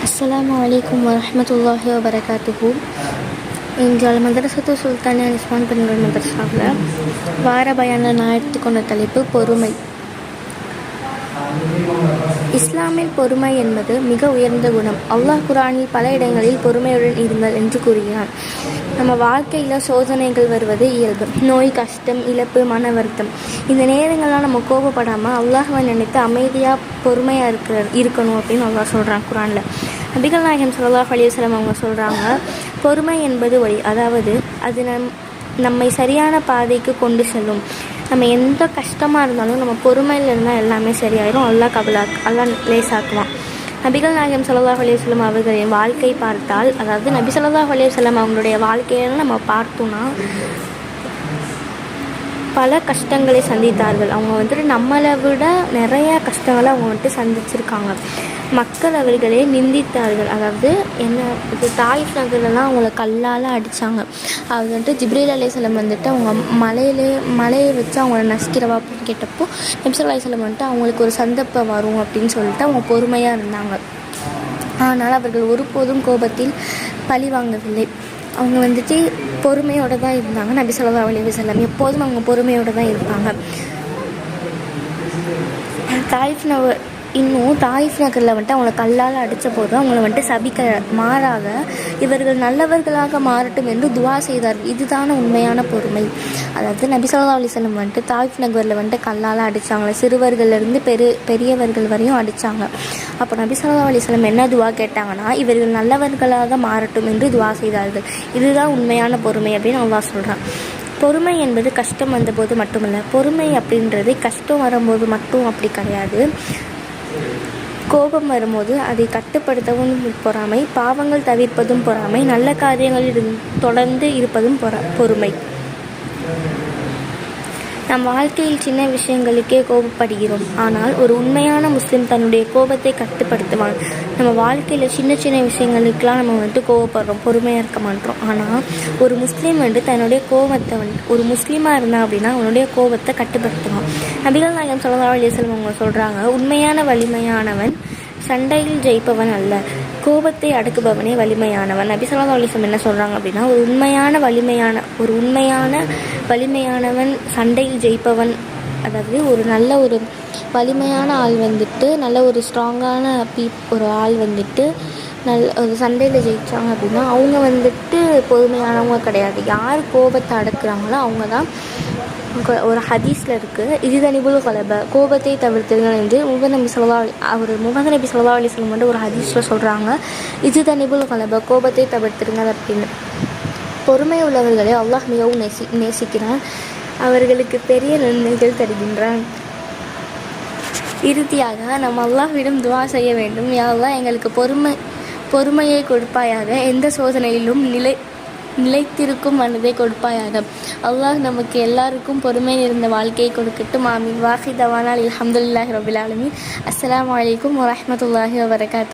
அஸ்ஸலாமு அலைக்கும் வரஹ்மத்துல்லாஹி வபரகாத்துஹு. இன்று மதரசத்து சுல்தானியா இஸ்லாமிய பெண்கள் மதரசாவில் வார பயானில் நான் எடுத்துக்கொண்ட தலைப்பு பொறுமை. இஸ்லாமில் பொறுமை என்பது மிக உயர்ந்த குணம். அல்லாஹ் குர்ஆனில் பல இடங்களில் பொறுமையுடன் இருங்கள் என்று கூறுகிறான். நம்ம வாழ்க்கையில் சோதனைகள் வருவது இயல்பு. நோய், கஷ்டம், இழப்பு, மன வருத்தம், இந்த நேரங்கள்லாம் நம்ம கோபப்படாமல் அல்லாஹ்வை நினைத்து அமைதியாக பொறுமையாக இருக்கணும் அப்படின்னு அல்லாஹ் சொல்கிறான் குர்ஆனில். நபிகள் நாயகம் ஸல்லல்லாஹு அலைஹி வஸல்லம் அவங்க சொல்கிறாங்க, பொறுமை என்பது வழி, அதாவது அது நம்மை சரியான பாதைக்கு கொண்டு செல்லும். நம்ம எந்த கஷ்டமாக இருந்தாலும் நம்ம பொறுமையில் இருந்தால் எல்லாமே சரியாயிடும். அல்லாஹ் லேசாக்குவான். நபிகள் நாயகம் ஸல்லல்லாஹு அலைஹி வஸல்லம் அவர்களின் வாழ்க்கை பார்த்தால், அதாவது நபி ஸல்லல்லாஹு அலைஹி வஸல்லம் அவங்களுடைய வாழ்க்கையெல்லாம் நம்ம பார்த்தோன்னா பல கஷ்டங்களை சந்தித்தார்கள். அவங்க நம்மளை விட நிறைய கஷ்டங்களை அவங்க சந்திச்சிருக்காங்க. மக்கள் அவர்களே நிந்தித்தார்கள். அதாவது இது தாயிஃப் நகர்லாம் அவங்கள கல்லால் அடித்தாங்க. அது ஜிப்ரீல் அலைஹிஸ்ஸலாம் அவங்க மலையை வச்சு அவங்கள நசிக்கிறவா அப்படின்னு கேட்டப்போ நபி ஸல்லல்லாஹு அலைஹி வஸல்லம் அவங்களுக்கு ஒரு சந்தர்ப்பம் வரும் அப்படின்னு சொல்லிட்டு அவங்க பொறுமையாக இருந்தாங்க. ஆனால் அவர்கள் ஒருபோதும் கோபத்தில் பழி வாங்கவில்லை. அவங்க பொறுமையோடு தான் இருந்தாங்க. நபி ஸல்லல்லாஹு அலைஹி வஸல்லம் எப்போதும் அவங்க பொறுமையோடு தான் இருப்பாங்க. தாயிஃப் நகரில் அவங்கள கல்லால் அடித்த போது அவங்கள சபிக்க மாறாக இவர்கள் நல்லவர்களாக மாறட்டும் என்று துவா செய்தார்கள். இதுதான உண்மையான பொறுமை. அதாவது நபி ஸல்லல்லாஹு அலைஹி வஸல்லம் தாயிஃப் நகரில் கல்லால் அடித்தாங்க. சிறுவர்கள்லேருந்து பெரியவர்கள் வரையும் அடித்தாங்க. அப்போ நபி ஸல்லல்லாஹு அலைஹி வஸல்லம் என்ன துவா கேட்டாங்கன்னா, இவர்கள் நல்லவர்களாக மாறட்டும் என்று துவா செய்தார்கள். இதுதான் உண்மையான பொறுமை அப்படின்னு அல்லாஹ் சொல்கிறான். பொறுமை என்பது கஷ்டம் வந்தபோது மட்டுமல்ல. பொறுமை அப்படின்றது கஷ்டம் வரும்போது மட்டும் அப்படி கிடையாது. கோபம் வரும்போது அதை கட்டுப்படுத்தவும் பொறாமை, பாவங்கள் தவிர்ப்பதும் பொறாமை, நல்ல காரியங்களில் தொடர்ந்து இருப்பதும் பொறுமை. நம் வாழ்க்கையில் சின்ன விஷயங்களுக்கே கோபப்படுகிறோம். ஆனால் ஒரு உண்மையான முஸ்லீம் தன்னுடைய கோபத்தை கட்டுப்படுத்துவான். நம்ம வாழ்க்கையில் சின்ன சின்ன விஷயங்களுக்கெலாம் நம்ம கோபப்படுறோம், பொறுமையாக இருக்க மாட்டோம். ஆனால் ஒரு முஸ்லீம் தன்னுடைய கோபத்தை ஒரு முஸ்லீமாக இருந்தான் அப்படின்னா அவனுடைய கோபத்தை கட்டுப்படுத்துவான். நபிகள் நாயகம் ஸல்லல்லாஹு அலைஹி வஸல்லம் அவங்க சொல்கிறாங்க, உண்மையான வலிமையானவன் சண்டையில் ஜெயிப்பவன் அல்ல, கோபத்தை அடக்குபவனே வலிமையானவன். நபி ஸல்லல்லாஹு அலைஹி வஸல்லம் என்ன சொல்கிறாங்க அப்படின்னா, ஒரு உண்மையான வலிமையானவன் சண்டையில் ஜெயிப்பவன். அதாவது ஒரு நல்ல ஒரு வலிமையான ஆள் நல்ல ஒரு ஸ்ட்ராங்கான ஒரு ஆள் ஒரு சண்டையில் ஜெயித்தாங்க அப்படின்னா அவங்க பொறுமையானவங்க கிடையாது. யார் கோபத்தை அடக்குறாங்களோ அவங்க தான். ஒரு ஹதீஸில் இருக்குது, இஜ்தனிபுல் கலப, கோபத்தை தவிர்த்துங்கள் என்று முகமது நபி ஸல்லல்லாஹு அலைஹி வஸல்லம் ஒரு ஹதீஸில் சொல்கிறாங்க, இஜ்தனிபுல் கலப, கோபத்தை தவிர்த்துங்கள் அப்படின்னு. பொறுமை உள்ளவர்களை அல்லாஹ் மிகவும் நேசிக்கிறான். அவர்களுக்கு பெரிய நன்மைகள் தருகின்றான். இறுதியாக நம்ம அல்லாஹ்விடம் துவா செய்ய வேண்டும். யா அல்லாஹ், எங்களுக்கு பொறுமையை கொடுப்பாயாக, எந்த சோதனையிலும் நிலைத்திருக்கும் மனதை கொடுப்பாயாக. அல்லாஹ் நமக்கு எல்லாருக்கும் பொறுமை இருந்த வாழ்க்கையை கொடுக்கட்டும். ஆமீன். வாஹிதவானால் அல்ஹம்துலில்லாஹி ரபில் ஆலமீன். அஸ்ஸலாமு அலைக்கும் வரஹ்மத்துல்லாஹி வபரகாத்துஹு.